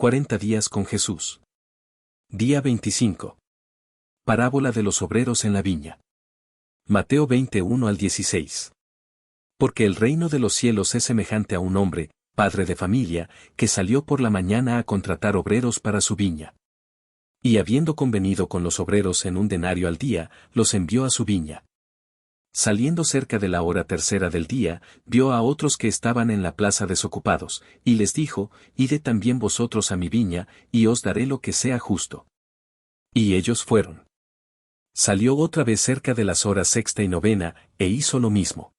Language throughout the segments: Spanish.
40 días con Jesús. Día 25. Parábola de los obreros en la viña. Mateo 21 al 16. Porque el reino de los cielos es semejante a un hombre, padre de familia, que salió por la mañana a contratar obreros para su viña. Y habiendo convenido con los obreros en 1 denario al día, los envió a su viña. Saliendo cerca de la hora tercera del día, vio a otros que estaban en la plaza desocupados, y les dijo, Id también vosotros a mi viña, y os daré lo que sea justo. Y ellos fueron. Salió otra vez cerca de las horas sexta y novena, e hizo lo mismo.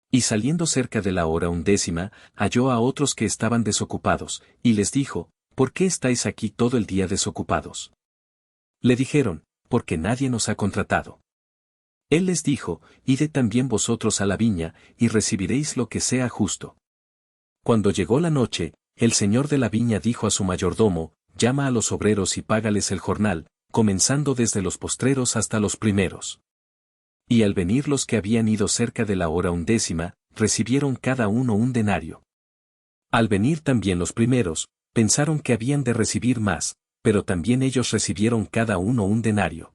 Y saliendo cerca de la hora 11, halló a otros que estaban desocupados, y les dijo, ¿por qué estáis aquí todo el día desocupados? Le dijeron, porque nadie nos ha contratado. Él les dijo, Id también vosotros a la viña, y recibiréis lo que sea justo. Cuando llegó la noche, el señor de la viña dijo a su mayordomo, llama a los obreros y págales el jornal, comenzando desde los postreros hasta los primeros. Y al venir los que habían ido cerca de la hora 11, recibieron cada uno 1 denario. Al venir también los primeros, pensaron que habían de recibir más, pero también ellos recibieron cada uno 1 denario.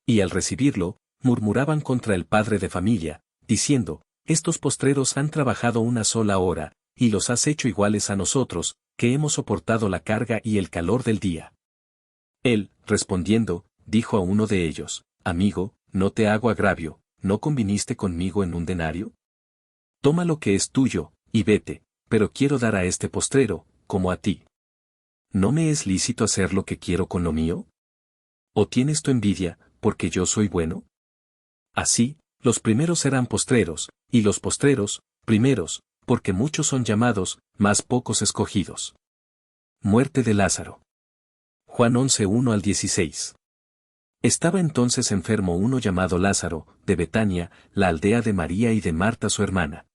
Y al recibirlo, murmuraban contra el padre de familia, diciendo, estos postreros han trabajado 1 sola hora, y los has hecho iguales a nosotros, que hemos soportado la carga y el calor del día. Él, respondiendo, dijo a uno de ellos, amigo, no te hago agravio, ¿no conviniste conmigo en 1 denario? Toma lo que es tuyo, y vete, pero quiero dar a este postrero, como a ti. ¿No me es lícito hacer lo que quiero con lo mío? ¿O tienes tu envidia, porque yo soy bueno? Así, los primeros serán postreros, y los postreros, primeros, porque muchos son llamados, mas pocos escogidos. Muerte de Lázaro. Juan 11, 1 al 16. Estaba entonces enfermo uno llamado Lázaro, de Betania, la aldea de María y de Marta su hermana.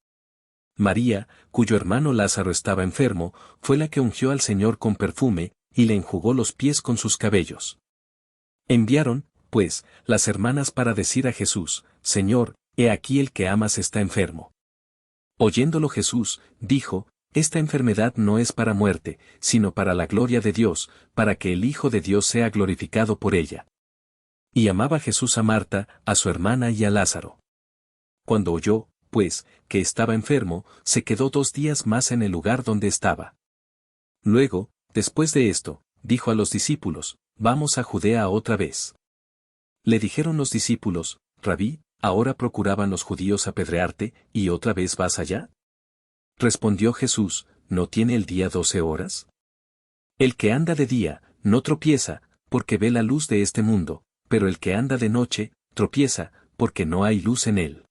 María, cuyo hermano Lázaro estaba enfermo, fue la que ungió al Señor con perfume, y le enjugó los pies con sus cabellos. Enviaron, pues, las hermanas para decir a Jesús, Señor, he aquí el que amas está enfermo. Oyéndolo Jesús, dijo, esta enfermedad no es para muerte, sino para la gloria de Dios, para que el Hijo de Dios sea glorificado por ella. Y amaba Jesús a Marta, a su hermana y a Lázaro. Cuando oyó, pues, que estaba enfermo, se quedó 2 días más en el lugar donde estaba. Luego, después de esto, dijo a los discípulos, vamos a Judea otra vez. Le dijeron los discípulos, Rabí, ahora procuraban los judíos apedrearte, ¿y otra vez vas allá? Respondió Jesús, ¿no tiene el día 12 horas? El que anda de día, no tropieza, porque ve la luz de este mundo, pero el que anda de noche, tropieza, porque no hay luz en él.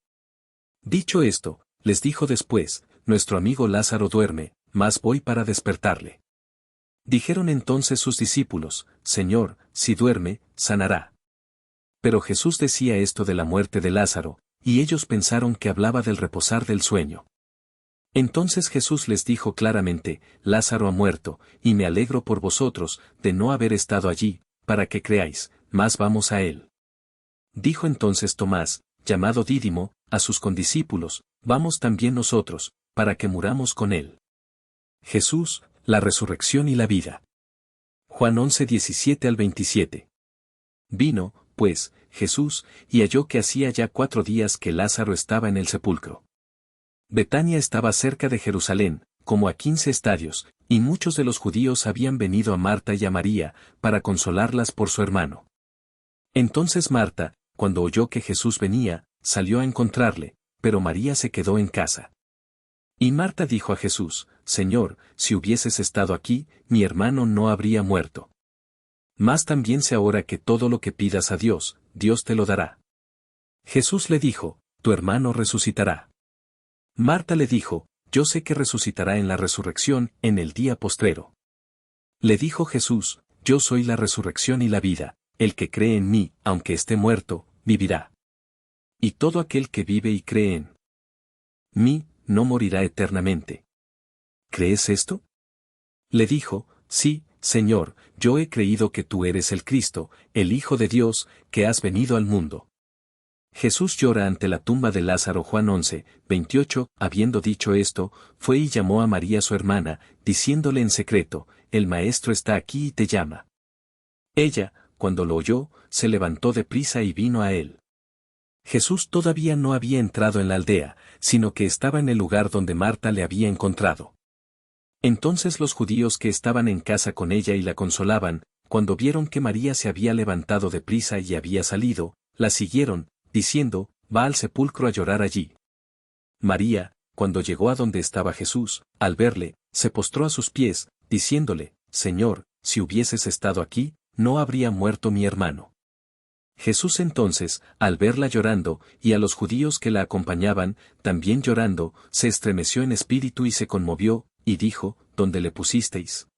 Dicho esto, les dijo después, nuestro amigo Lázaro duerme, mas voy para despertarle. Dijeron entonces sus discípulos, Señor, si duerme, sanará. Pero Jesús decía esto de la muerte de Lázaro, y ellos pensaron que hablaba del reposar del sueño. Entonces Jesús les dijo claramente, Lázaro ha muerto, y me alegro por vosotros, de no haber estado allí, para que creáis, mas vamos a él. Dijo entonces Tomás, llamado Dídimo, a sus condiscípulos, vamos también nosotros, para que muramos con él. Jesús, la resurrección y la vida. Juan 11, 17 al 27. Vino, pues, Jesús, y halló que hacía ya 4 días que Lázaro estaba en el sepulcro. Betania estaba cerca de Jerusalén, como a 15 estadios, y muchos de los judíos habían venido a Marta y a María, para consolarlas por su hermano. Entonces Marta, cuando oyó que Jesús venía, salió a encontrarle, pero María se quedó en casa. Y Marta dijo a Jesús, Señor, si hubieses estado aquí, mi hermano no habría muerto. Mas también sé ahora que todo lo que pidas a Dios, Dios te lo dará. Jesús le dijo, tu hermano resucitará. Marta le dijo, yo sé que resucitará en la resurrección, en el día postrero. Le dijo Jesús, yo soy la resurrección y la vida, el que cree en mí, aunque esté muerto, vivirá. Y todo aquel que vive y cree en mí, no morirá eternamente. ¿Crees esto? Le dijo, sí, Señor, yo he creído que tú eres el Cristo, el Hijo de Dios, que has venido al mundo. Jesús llora ante la tumba de Lázaro. Juan 11, 28, habiendo dicho esto, fue y llamó a María su hermana, diciéndole en secreto, el maestro está aquí y te llama. Ella, cuando lo oyó, se levantó deprisa y vino a él. Jesús todavía no había entrado en la aldea, sino que estaba en el lugar donde Marta le había encontrado. Entonces los judíos que estaban en casa con ella y la consolaban, cuando vieron que María se había levantado deprisa y había salido, la siguieron, diciendo, va al sepulcro a llorar allí. María, cuando llegó a donde estaba Jesús, al verle, se postró a sus pies, diciéndole, Señor, si hubieses estado aquí, no habría muerto mi hermano. Jesús entonces, al verla llorando, y a los judíos que la acompañaban, también llorando, se estremeció en espíritu y se conmovió, y dijo, ¿dónde le pusisteis?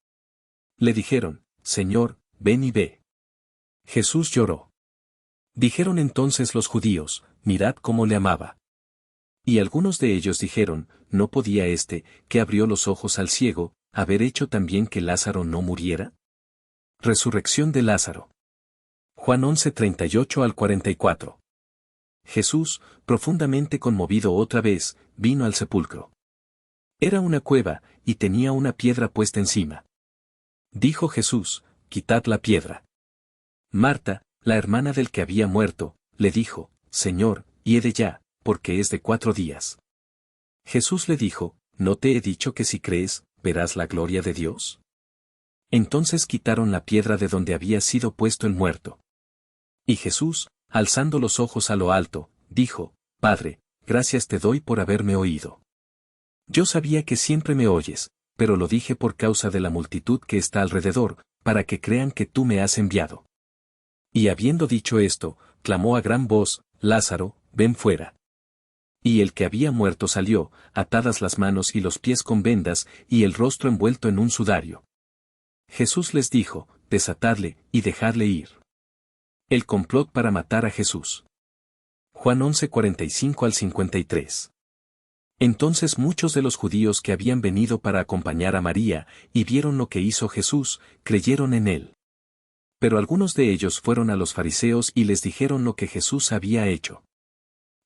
Le dijeron, Señor, ven y ve. Jesús lloró. Dijeron entonces los judíos, mirad cómo le amaba. Y algunos de ellos dijeron, ¿no podía que abrió los ojos al ciego, haber hecho también que Lázaro no muriera? Resurrección de Lázaro. Juan 11:38 al 44. Jesús, profundamente conmovido otra vez, vino al sepulcro. Era una cueva, y tenía una piedra puesta encima. Dijo Jesús, quitad la piedra. Marta, la hermana del que había muerto, le dijo, Señor, hiede ya, porque es de 4 días. Jesús le dijo, ¿no te he dicho que si crees, verás la gloria de Dios? Entonces quitaron la piedra de donde había sido puesto el muerto. Y Jesús, alzando los ojos a lo alto, dijo, Padre, gracias te doy por haberme oído. Yo sabía que siempre me oyes, pero lo dije por causa de la multitud que está alrededor, para que crean que tú me has enviado. Y habiendo dicho esto, clamó a gran voz, Lázaro, ven fuera. Y el que había muerto salió, atadas las manos y los pies con vendas, y el rostro envuelto en un sudario. Jesús les dijo, desatadle, y dejadle ir. El complot para matar a Jesús. Juan 11:45 al 53. Entonces muchos de los judíos que habían venido para acompañar a María, y vieron lo que hizo Jesús, creyeron en él. Pero algunos de ellos fueron a los fariseos y les dijeron lo que Jesús había hecho.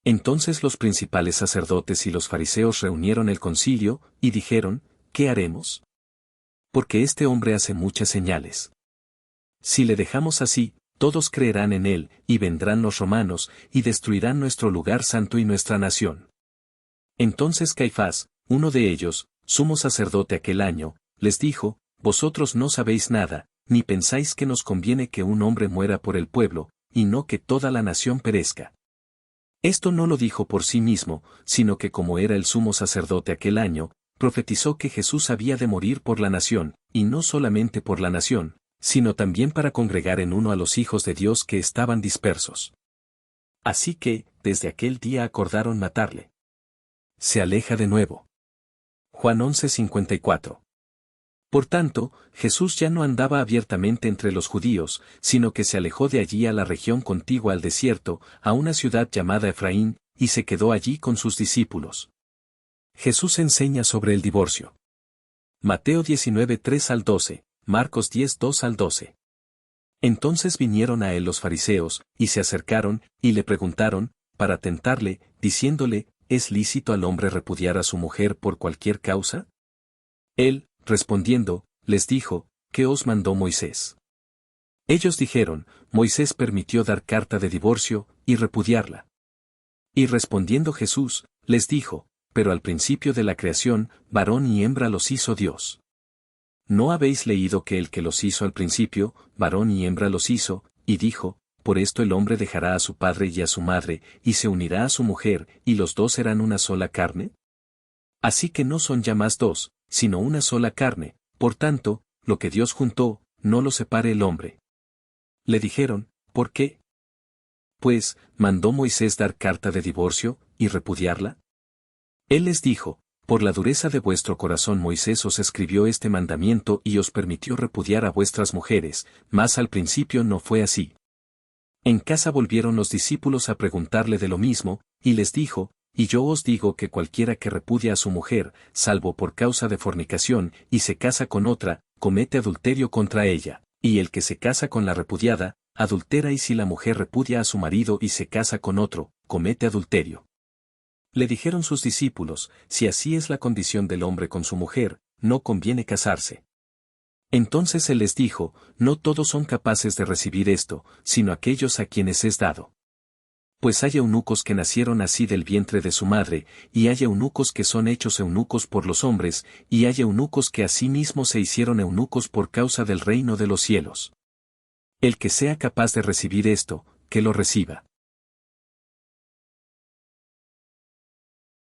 Entonces los principales sacerdotes y los fariseos reunieron el concilio, y dijeron, ¿qué haremos? Porque este hombre hace muchas señales. Si le dejamos así, todos creerán en él, y vendrán los romanos, y destruirán nuestro lugar santo y nuestra nación. Entonces Caifás, uno de ellos, sumo sacerdote aquel año, les dijo, vosotros no sabéis nada, ni pensáis que nos conviene que un hombre muera por el pueblo, y no que toda la nación perezca. Esto no lo dijo por sí mismo, sino que como era el sumo sacerdote aquel año, profetizó que Jesús había de morir por la nación, y no solamente por la nación, sino también para congregar en uno a los hijos de Dios que estaban dispersos. Así que, desde aquel día acordaron matarle. Se aleja de nuevo. Juan 11:54. Por tanto, Jesús ya no andaba abiertamente entre los judíos, sino que se alejó de allí a la región contigua al desierto, a una ciudad llamada Efraín, y se quedó allí con sus discípulos. Jesús enseña sobre el divorcio. Mateo 19:3 al 12. Marcos 10:2 al 12. Entonces vinieron a él los fariseos, y se acercaron, y le preguntaron, para tentarle, diciéndole, ¿es lícito al hombre repudiar a su mujer por cualquier causa? Él, respondiendo, les dijo, ¿qué os mandó Moisés? Ellos dijeron, Moisés permitió dar carta de divorcio, y repudiarla. Y respondiendo Jesús, les dijo, pero al principio de la creación, varón y hembra los hizo Dios. ¿No habéis leído que el que los hizo al principio, varón y hembra los hizo, y dijo, por esto el hombre dejará a su padre y a su madre, y se unirá a su mujer, y los dos serán una sola carne? Así que no son ya más dos, sino una sola carne, por tanto, lo que Dios juntó, no lo separe el hombre. Le dijeron, ¿por qué? Pues, ¿mandó Moisés dar carta de divorcio, y repudiarla? Él les dijo, por la dureza de vuestro corazón Moisés os escribió este mandamiento y os permitió repudiar a vuestras mujeres, mas al principio no fue así. En casa volvieron los discípulos a preguntarle de lo mismo, y les dijo, y yo os digo que cualquiera que repudia a su mujer, salvo por causa de fornicación, y se casa con otra, comete adulterio contra ella, y el que se casa con la repudiada, adultera, y si la mujer repudia a su marido y se casa con otro, comete adulterio. Le dijeron sus discípulos, si así es la condición del hombre con su mujer, no conviene casarse. Entonces él les dijo, no todos son capaces de recibir esto, sino aquellos a quienes es dado. Pues hay eunucos que nacieron así del vientre de su madre, y hay eunucos que son hechos eunucos por los hombres, y hay eunucos que asimismo se hicieron eunucos por causa del reino de los cielos. El que sea capaz de recibir esto, que lo reciba.